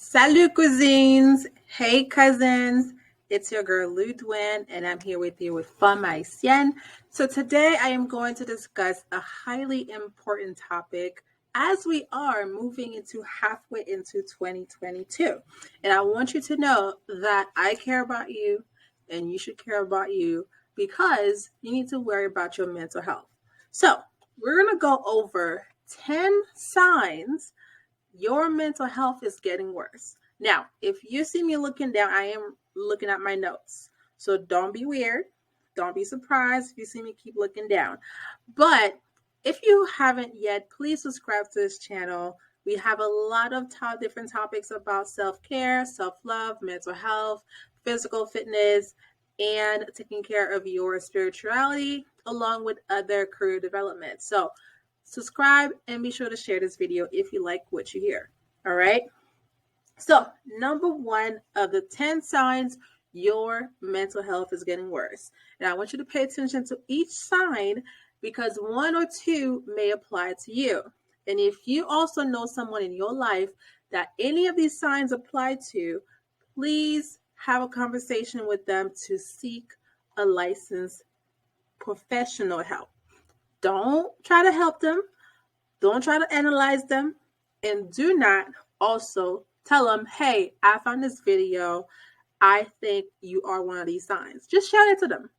Salut cousins! Hey cousins! It's your girl Ludwin and I'm here with you with Fanm Ayisyèn. So today I am going to discuss a highly important topic as we are moving into halfway into 2022. And I want you to know that I care about you and you should care about you because you need to worry about your mental health. So we're going to go over 10 signs your mental health is getting worse. Now, if you see me looking down, I am looking at my notes. So don't be weird. Don't be surprised if you see me keep looking down. But if you haven't yet, please subscribe to this channel. We have a lot of different topics about self-care, self-love, mental health, physical fitness, and taking care of your spirituality, along with other career development. So subscribe and be sure to share this video if you like what you hear. All right. So number one of the 10 signs your mental health is getting worse. And I want you to pay attention to each sign because one or two may apply to you. And if you also know someone in your life that any of these signs apply to, please have a conversation with them to seek a licensed professional help. Don't try to help them. Don't try to analyze them. And do not also tell them, hey, I found this video. I think you are one of these signs. Just share it to them.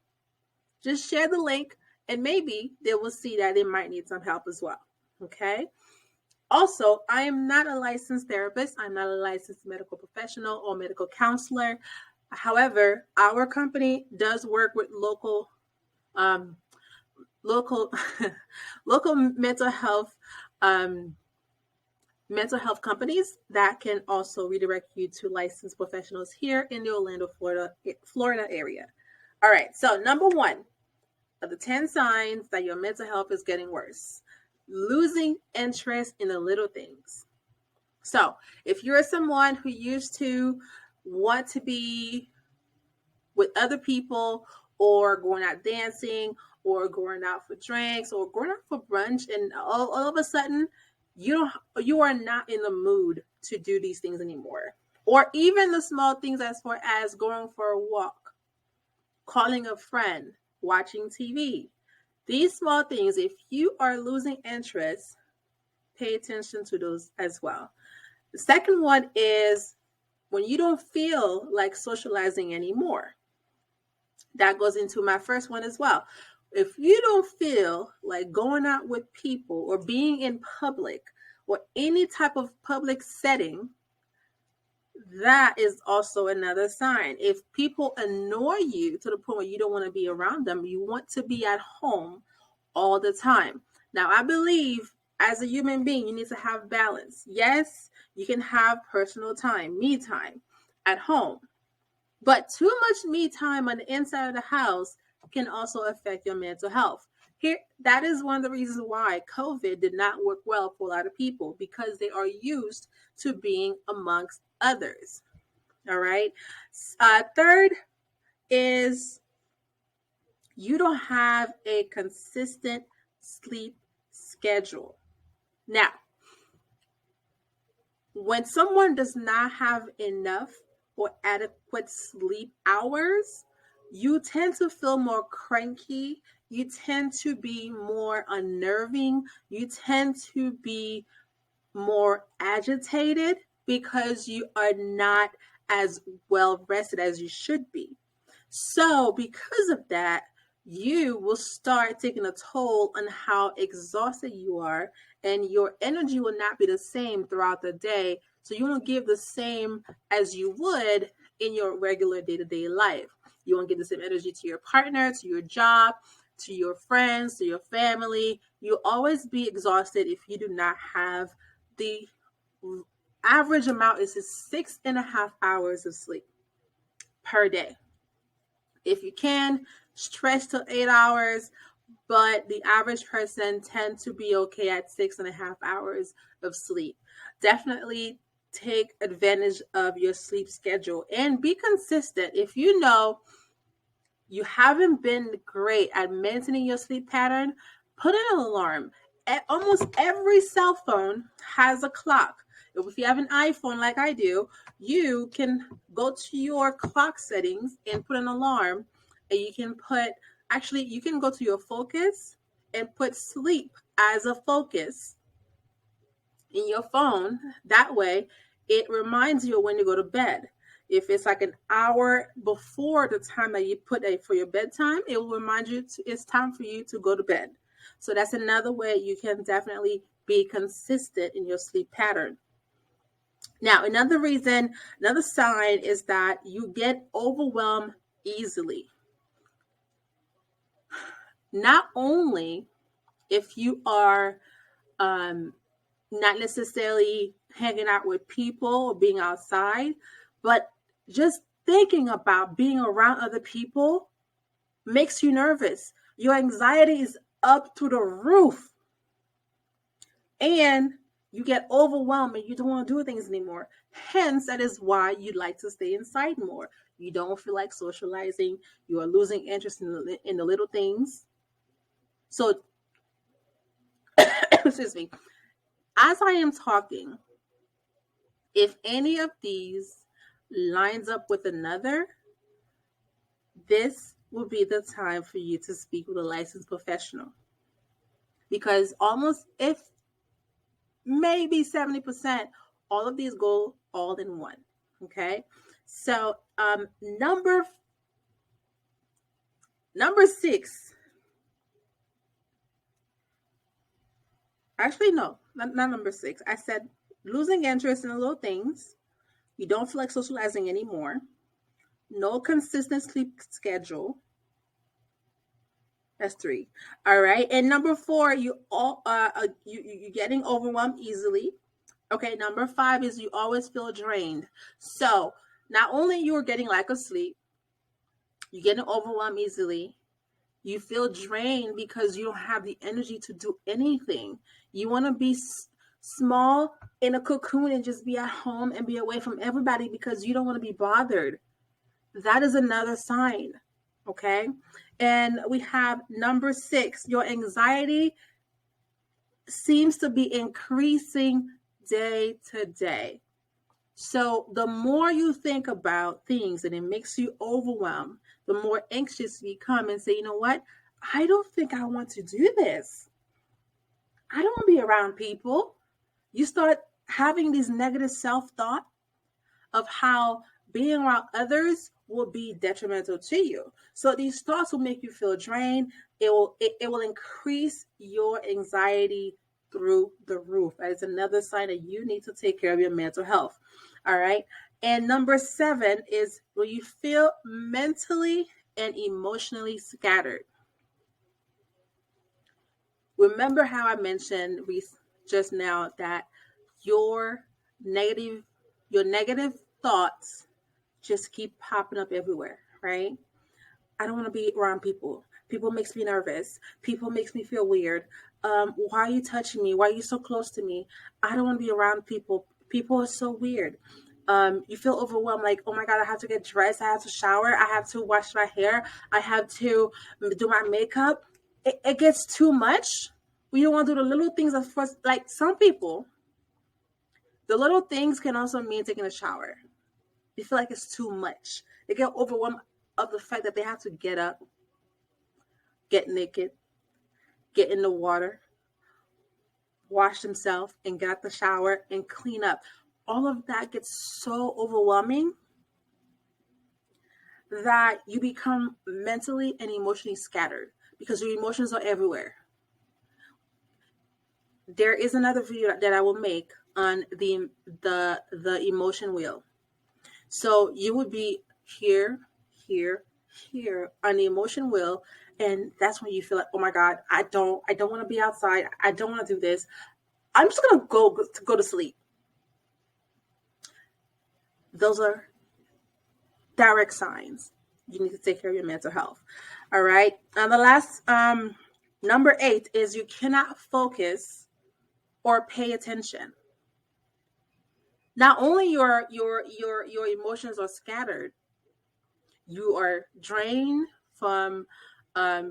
Just share the link and maybe they will see that they might need some help as well. Okay. Also, I am not a licensed therapist. I'm not a licensed medical professional or medical counselor. However, our company does work with local local mental health companies that can also redirect you to licensed professionals here in the Orlando, Florida area. All right, so number one of the 10 signs that your mental health is getting worse: losing interest in the little things. So if you're someone who used to want to be with other people or going out dancing or going out for drinks or going out for brunch, and all of a sudden you are not in the mood to do these things anymore. Or even the small things as far as going for a walk, calling a friend, watching TV. These small things, if you are losing interest, pay attention to those as well. The second one is when you don't feel like socializing anymore. That goes into my first one as well. If you don't feel like going out with people or being in public or any type of public setting, that is also another sign. If people annoy you to the point where you don't want to be around them, you want to be at home all the time. Now, I believe as a human being, you need to have balance. Yes, you can have personal time, me time at home. But too much me time on the inside of the house can also affect your mental health. That is one of the reasons why COVID did not work well for a lot of people, because they are used to being amongst others. All right. Third is you don't have a consistent sleep schedule. Now, when someone does not have enough or adequate sleep hours, you tend to feel more cranky. You tend to be more unnerving. You tend to be more agitated because you are not as well rested as you should be. So because of that, you will start taking a toll on how exhausted you are, and your energy will not be the same throughout the day. So you won't give the same as you would in your regular day-to-day life. You won't give the same energy to your partner, to your job, to your friends, to your family. You'll always be exhausted if you do not have the average amount is 6.5 hours of sleep per day. If you can, stretch to 8 hours, but the average person tends to be okay at 6.5 hours of sleep. Definitely take advantage of your sleep schedule and be consistent. If you know you haven't been great at maintaining your sleep pattern, put in an alarm. Almost every cell phone has a clock. If you have an iPhone like I do, you can go to your clock settings and put an alarm, and you can you can go to your focus and put sleep as a focus in your phone. That way, it reminds you when you go to bed. If it's like an hour before the time that you put for your bedtime, it will remind you it's time for you to go to bed. So that's another way you can definitely be consistent in your sleep pattern. Now, another sign is that you get overwhelmed easily. Not only if you are not necessarily hanging out with people or being outside, but just thinking about being around other people makes you nervous. Your anxiety is up to the roof, and you get overwhelmed and you don't want to do things anymore. Hence, that is why you like to stay inside more. You don't feel like socializing. You are losing interest in the little things. So, excuse me. As I am talking, if any of these lines up with another, this will be the time for you to speak with a licensed professional. Because almost, if maybe 70%, all of these go all in one. Okay? So number 6. Actually, no, not number 6. I said losing interest in the little things. You don't feel like socializing anymore. No consistent sleep schedule. That's 3. All right. And number 4, you getting overwhelmed easily. Okay. Number 5 is you always feel drained. So not only you're getting lack of sleep, you're getting overwhelmed easily. You feel drained because you don't have the energy to do anything. You want to be small in a cocoon and just be at home and be away from everybody because you don't want to be bothered. That is another sign. Okay. And we have number 6, your anxiety seems to be increasing day to day. So the more you think about things and it makes you overwhelmed, the more anxious you become and say, you know what? I don't think I want to do this. I don't want to be around people. You start having these negative self-thought of how being around others will be detrimental to you. So these thoughts will make you feel drained. It will increase your anxiety through the roof. That is another sign that you need to take care of your mental health. All right. And number 7 is when you feel mentally and emotionally scattered. Remember how I mentioned just now that your negative thoughts just keep popping up everywhere, right? I don't want to be around people. People makes me nervous. People makes me feel weird. Why are you touching me? Why are you so close to me? I don't want to be around people. People are so weird. You feel overwhelmed, like, oh my God, I have to get dressed. I have to shower. I have to wash my hair. I have to do my makeup. It gets too much. We don't want to do the little things at first. Like some people, the little things can also mean taking a shower. They feel like it's too much. They get overwhelmed of the fact that they have to get up, get naked, get in the water, wash themselves, and get out the shower and clean up. All of that gets so overwhelming that you become mentally and emotionally scattered because your emotions are everywhere. There is another video that I will make on the emotion wheel. So you would be here, here, here on the emotion wheel, and that's when you feel like, oh my God, I don't want to be outside. I don't want to do this. I'm just gonna go to sleep. Those are direct signs. You need to take care of your mental health. All right. And the last number 8 is you cannot focus or pay attention. Not only your emotions are scattered, you are drained from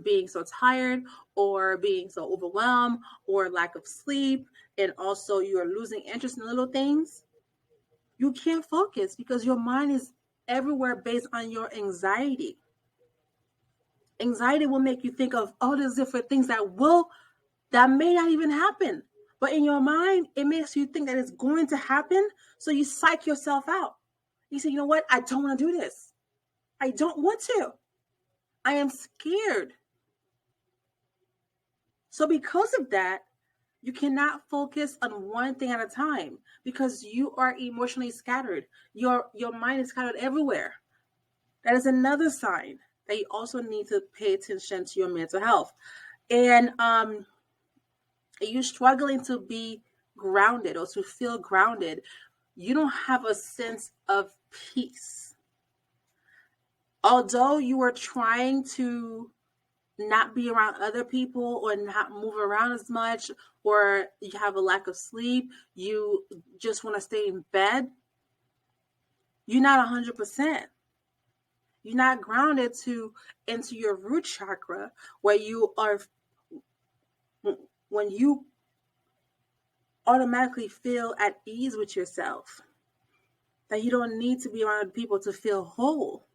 being so tired or being so overwhelmed or lack of sleep, and also you're losing interest in little things, you can't focus because your mind is everywhere based on your anxiety. Anxiety will make you think of all these different things that may not even happen. But in your mind, it makes you think that it's going to happen. So you psych yourself out. You say, you know what? I don't want to do this. I don't want to. I am scared. So because of that, you cannot focus on one thing at a time because you are emotionally scattered. Your mind is scattered everywhere. That is another sign that you also need to pay attention to your mental health. And you're struggling to be grounded or to feel grounded. You don't have a sense of peace. Although you are trying to not be around other people or not move around as much, or you have a lack of sleep, you just want to stay in bed, you're not 100%. You're not grounded into your root chakra where you are, when you automatically feel at ease with yourself, that you don't need to be around people to feel whole.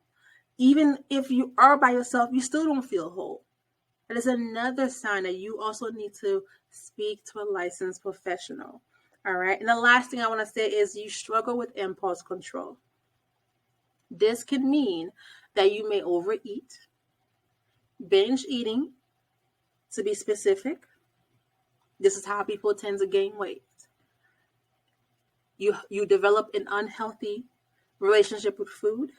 Even if you are by yourself, you still don't feel whole. That is another sign that you also need to speak to a licensed professional. All right. And the last thing I want to say is you struggle with impulse control. This can mean that you may overeat, binge eating, to be specific. This is how people tend to gain weight. You develop an unhealthy relationship with food.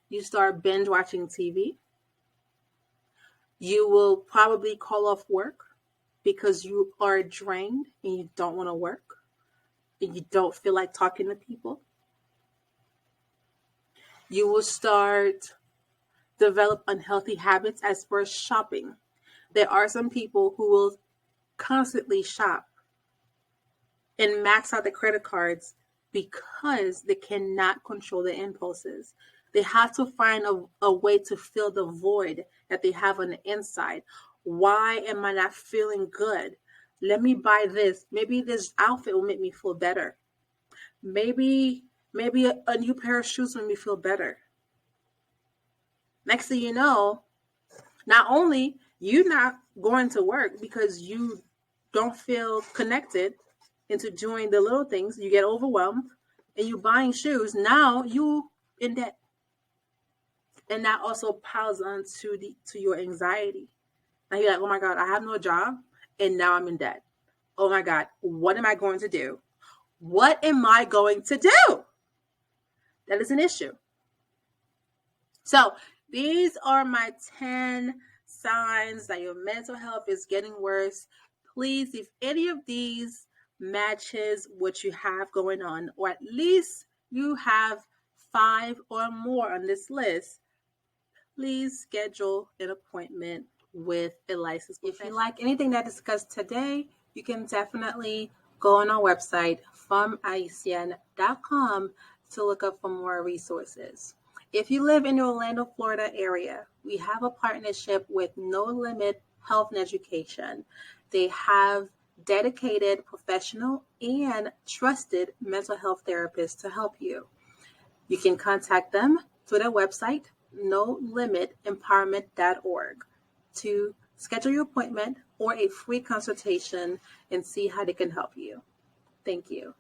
You start binge watching TV. You will probably call off work because you are drained and you don't want to work and you don't feel like talking to people. You will start develop unhealthy habits as far as shopping. There are some people who will constantly shop and max out the credit cards because they cannot control their impulses. They have to find a way to fill the void that they have on the inside. Why am I not feeling good? Let me buy this. Maybe this outfit will make me feel better. Maybe a new pair of shoes will make me feel better. Next thing you know, not only you not going to work because you don't feel connected into doing the little things, you get overwhelmed and you buying shoes. Now you in debt. And that also piles on to your anxiety. Now you're like, oh my God, I have no job and now I'm in debt. Oh my God, what am I going to do? What am I going to do? That is an issue. So these are my 10 signs that your mental health is getting worse. Please, if any of these matches what you have going on, or at least you have 5 or more on this list, please schedule an appointment with a licensed professional. If you like anything that I discussed today, you can definitely go on our website, Fanmayisyenblog.com, to look up for more resources. If you live in the Orlando, Florida area, we have a partnership with No Limit Health and Education. They have dedicated, professional, and trusted mental health therapists to help you. You can contact them through their website, NoLimitEmpowerment.org, to schedule your appointment or a free consultation and see how they can help you. Thank you.